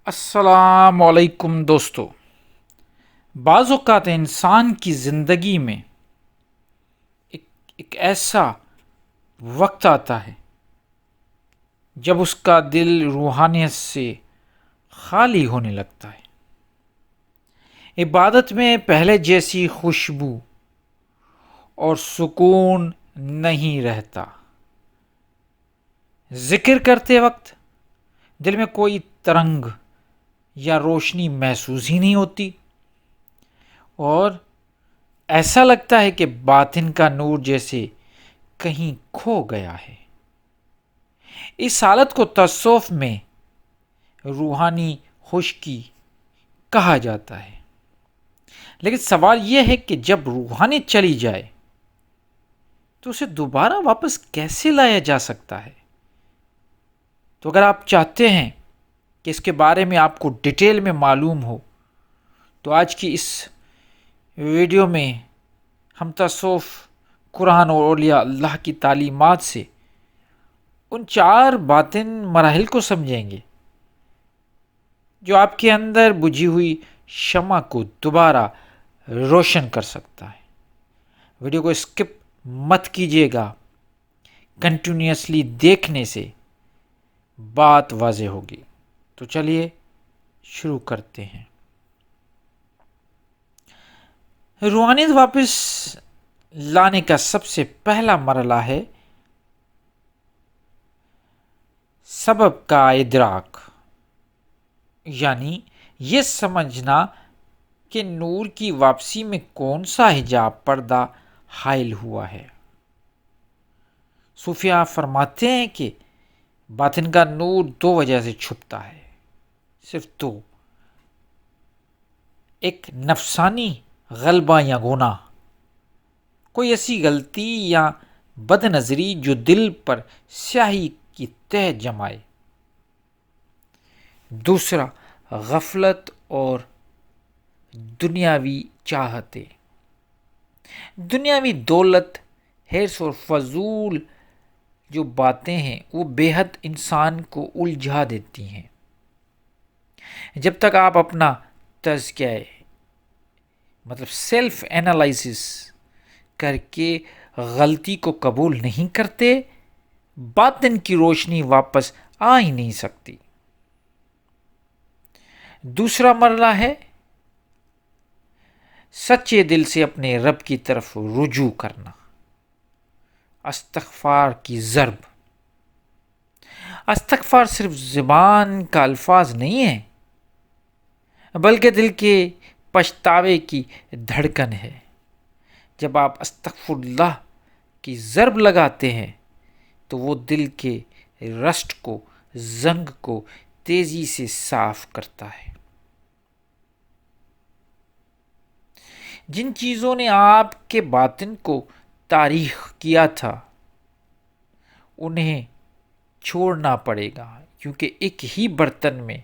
السلام علیکم دوستو۔ بعض اوقات انسان کی زندگی میں ایک ایسا وقت آتا ہے جب اس کا دل روحانیت سے خالی ہونے لگتا ہے۔ عبادت میں پہلے جیسی خوشبو اور سکون نہیں رہتا۔ ذکر کرتے وقت دل میں کوئی ترنگ یا روشنی محسوس ہی نہیں ہوتی، اور ایسا لگتا ہے کہ باطن کا نور جیسے کہیں کھو گیا ہے۔ اس حالت کو تصوف میں روحانی خشکی کہا جاتا ہے۔ لیکن سوال یہ ہے کہ جب روحانیت چلی جائے تو اسے دوبارہ واپس کیسے لایا جا سکتا ہے؟ تو اگر آپ چاہتے ہیں کہ اس کے بارے میں آپ کو ڈیٹیل میں معلوم ہو تو آج کی اس ویڈیو میں ہم تصوف، قرآن اور اولیاء اللہ کی تعلیمات سے ان 4 باطن مراحل کو سمجھیں گے جو آپ کے اندر بجھی ہوئی شمع کو دوبارہ روشن کر سکتا ہے۔ ویڈیو کو اسکپ مت کیجیے گا، کنٹینیوسلی دیکھنے سے بات واضح ہوگی۔ تو چلیے شروع کرتے ہیں۔ روحانیت واپس لانے کا سب سے پہلا مرحلہ ہے سبب کا ادراک، یعنی یہ سمجھنا کہ نور کی واپسی میں کون سا حجاب پردہ حائل ہوا ہے۔ صوفیاء فرماتے ہیں کہ باطن کا نور 2 وجہ سے چھپتا ہے، صرف 2۔ ایک نفسانی غلبہ یا گناہ، کوئی ایسی غلطی یا بد نظری جو دل پر سیاہی کی تہ جمائے۔ دوسرا غفلت اور دنیاوی چاہتیں، دنیاوی دولت، حرص اور فضول جو باتیں ہیں وہ بے حد انسان کو الجھا دیتی ہیں۔ جب تک آپ اپنا تزکیہ مطلب سیلف اینالائسس کر کے غلطی کو قبول نہیں کرتے، باطن کی روشنی واپس آ ہی نہیں سکتی۔ دوسرا مرحلہ ہے سچے دل سے اپنے رب کی طرف رجوع کرنا، استغفار کی ضرب۔ استغفار صرف زبان کا الفاظ نہیں ہے، بلکہ دل کے پچھتاوے کی دھڑکن ہے۔ جب آپ استغفر اللہ کی ضرب لگاتے ہیں تو وہ دل کے رسٹ کو، زنگ کو تیزی سے صاف کرتا ہے۔ جن چیزوں نے آپ کے باطن کو تاریخ کیا تھا انہیں چھوڑنا پڑے گا، کیونکہ ایک ہی برتن میں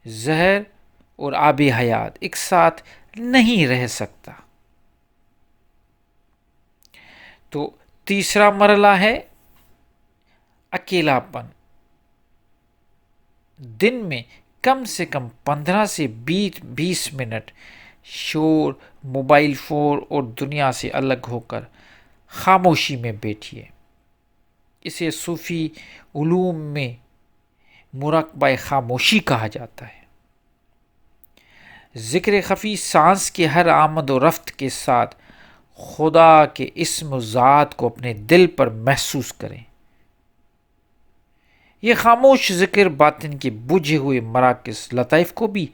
زہر اور آب حیات ایک ساتھ نہیں رہ سکتا۔ تو تیسرا مرحلہ ہے اکیلا پن۔ دن میں کم سے کم 15 سے 20 منٹ شور، موبائل فون اور دنیا سے الگ ہو کر خاموشی میں بیٹھیے۔ اسے صوفی علوم میں مراقبہ خاموشی کہا جاتا ہے۔ ذکر خفی، سانس کے ہر آمد و رفت کے ساتھ خدا کے اسم و ذات کو اپنے دل پر محسوس کریں۔ یہ خاموش ذکر باطن کے بجھے ہوئے مراکز، لطائف کو بھی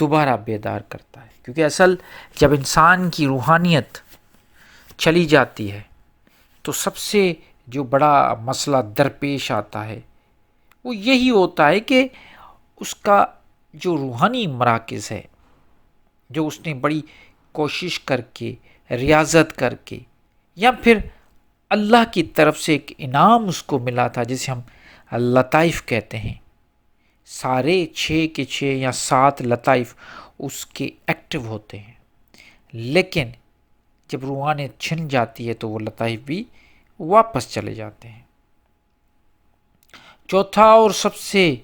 دوبارہ بیدار کرتا ہے، کیونکہ اصل جب انسان کی روحانیت چلی جاتی ہے تو سب سے جو بڑا مسئلہ درپیش آتا ہے وہ یہی ہوتا ہے کہ اس کا جو روحانی مراکز ہے، جو اس نے بڑی کوشش کر کے، ریاضت کر کے، یا پھر اللہ کی طرف سے ایک انعام اس کو ملا تھا جسے ہم لطائف کہتے ہیں، سارے 6 کے 6 یا 7 لطائف اس کے ایکٹیو ہوتے ہیں، لیکن جب روحانیت چھن جاتی ہے تو وہ لطائف بھی واپس چلے جاتے ہیں۔ چوتھا اور سب سے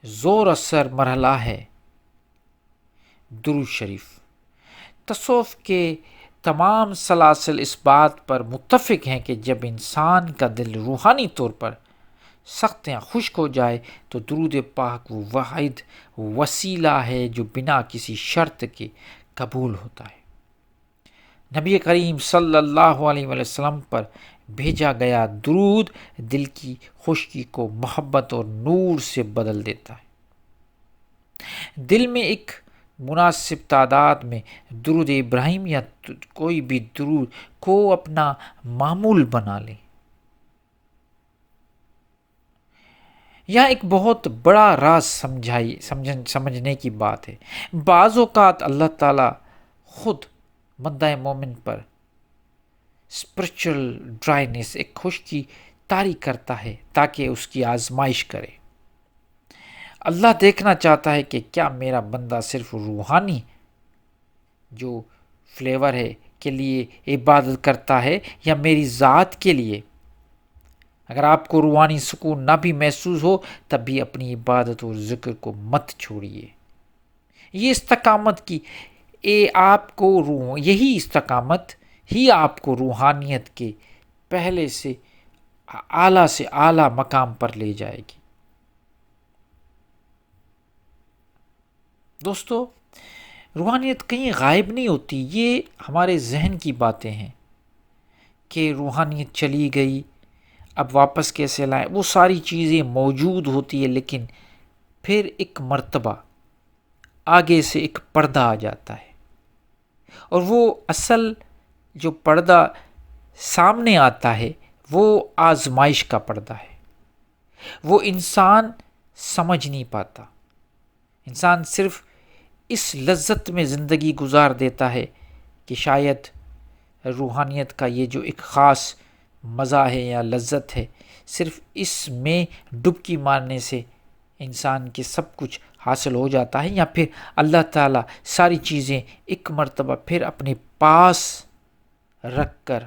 زور اثر مرحلہ ہے درود شریف۔ تصوف کے تمام سلاسل اس بات پر متفق ہیں کہ جب انسان کا دل روحانی طور پر سخت یا خشک ہو جائے تو درود پاک وہ واحد وسیلہ ہے جو بنا کسی شرط کے قبول ہوتا ہے۔ نبی کریم صلی اللہ علیہ وسلم پر بھیجا گیا درود دل کی خشکی کو محبت اور نور سے بدل دیتا ہے۔ دل میں ایک مناسب تعداد میں درود ابراہیم یا کوئی بھی درود کو اپنا معمول بنا لیں۔ یہاں ایک بہت بڑا راز سمجھنے کی بات ہے۔ بعض اوقات اللہ تعالیٰ خود بندہ مومن پر اسپرچل ڈرائنس، ایک خشکی طاری کرتا ہے تاکہ اس کی آزمائش کرے۔ اللہ دیکھنا چاہتا ہے کہ کیا میرا بندہ صرف روحانی جو فلیور ہے کے لیے عبادت کرتا ہے یا میری ذات کے لیے۔ اگر آپ کو روحانی سکون نہ بھی محسوس ہو تب بھی اپنی عبادت اور ذکر کو مت چھوڑیے۔ یہی استقامت ہی آپ کو روحانیت کے پہلے سے اعلیٰ مقام پر لے جائے گی۔ دوستو، روحانیت کہیں غائب نہیں ہوتی، یہ ہمارے ذہن کی باتیں ہیں کہ روحانیت چلی گئی، اب واپس کیسے لائیں۔ وہ ساری چیزیں موجود ہوتی ہے، لیکن پھر ایک مرتبہ آگے سے ایک پردہ آ جاتا ہے، اور وہ اصل جو پردہ سامنے آتا ہے وہ آزمائش کا پردہ ہے۔ وہ انسان سمجھ نہیں پاتا، انسان صرف اس لذت میں زندگی گزار دیتا ہے کہ شاید روحانیت کا یہ جو ایک خاص مزہ ہے یا لذت ہے، صرف اس میں ڈبکی مارنے سے انسان کے سب کچھ حاصل ہو جاتا ہے، یا پھر اللہ تعالیٰ ساری چیزیں ایک مرتبہ پھر اپنے پاس رکھ کر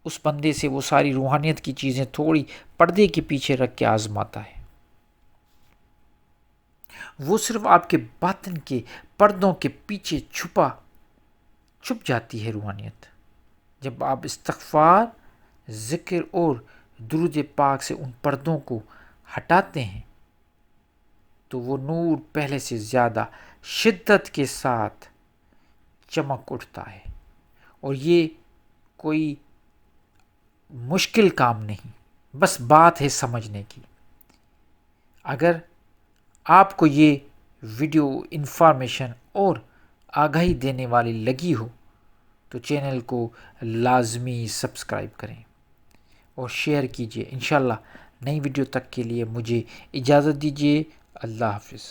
اس بندے سے وہ ساری روحانیت کی چیزیں تھوڑی پردے کے پیچھے رکھ کے آزماتا ہے۔ وہ صرف آپ کے باطن کے پردوں کے پیچھے چھپ جاتی ہے روحانیت۔ جب آپ استغفار، ذکر اور درود پاک سے ان پردوں کو ہٹاتے ہیں تو وہ نور پہلے سے زیادہ شدت کے ساتھ چمک اٹھتا ہے، اور یہ کوئی مشکل کام نہیں، بس بات ہے سمجھنے کی۔ اگر آپ کو یہ ویڈیو انفارمیشن اور آگاہی دینے والی لگی ہو تو چینل کو لازمی سبسکرائب کریں اور شیئر کیجیے۔ انشاءاللہ نئی ویڈیو تک کے لیے مجھے اجازت دیجیے۔ اللہ حافظ۔